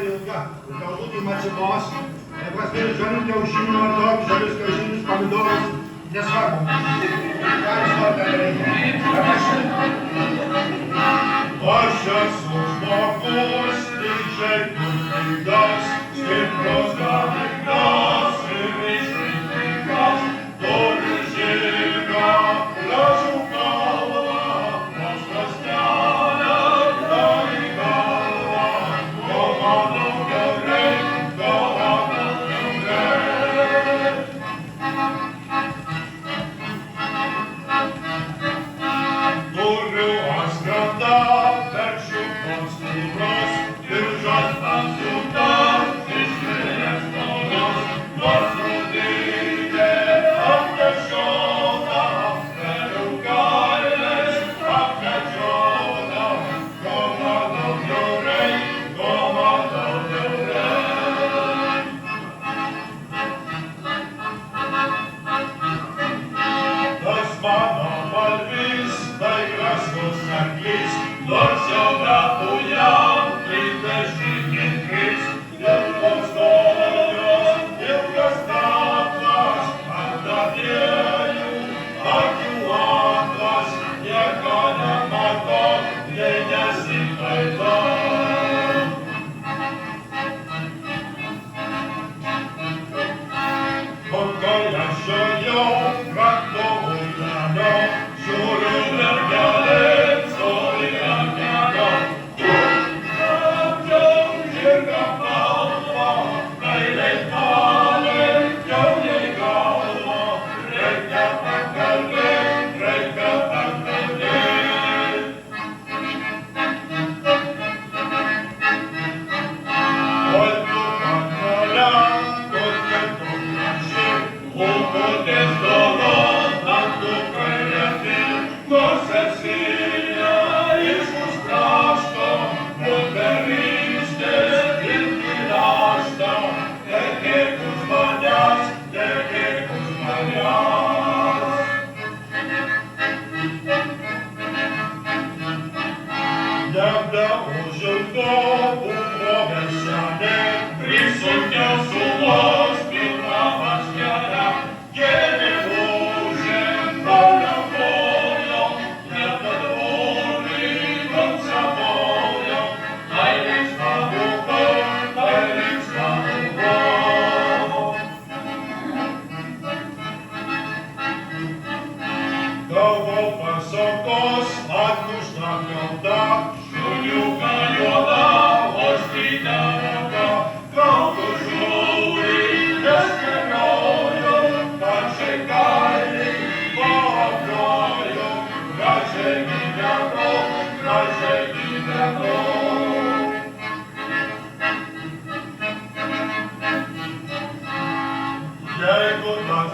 ilga. Galbūt įmačimos. Neprasmėjus žalių kiaušinių ar daug žalius kiaušinius, pomidorus. Nesvarbu. Ką jūs norite daryti? Aš esu žmogus, didžiai turtingas, stiprus galingas ir išmintingas. Turiu žirgą, gražų galvą, nors krosnelę, graži galvą. Ko mano gerai, ko mano gerai. Turiu askrandą, veršiu konstūros, diržas apsiūtas, išvėlės noros, nors rudynė apnešiota, vėliau kailės apnešiota. Ko mano gerai, ko mano gerai. Tas mano valvis, tai gražus arklys, nors jau metų jam 33. Ilgos kojos, ilgas kaklas, ant abiejų akių aklas, nieko nemato, jei nesiskaito. Kai aš ėjau, kranto užlenio, žiūriu mergelė, stovi ant kelio. Apčiau žirgą galvą, meiliai tarė, jau jai galvą. Reikia pakalbėt, reikia pakalbėt. Oi, tu panelė, kokia tu graži, lūputės doros, dantų kairėti, nors esi iš mūsų krašto, moterystės irgi raštą. Tekėk už manęs, tekėk už manęs. Nebeužilgo buvo veselė, prisukę sulos pilną vaškelę. Gėlė užėm, paliaukojo, nepadavolį konservojo. Tai linksma buvo, tai linksma buvo. Gavau pasakos, atmuštą gaudą, šuniuką juodą, ožkytę ragą. Galvų žiūri, nespėliojo, gražiai kailiai paapjojo, gražiai gyveno, gražiai gyveno. Jeigu tas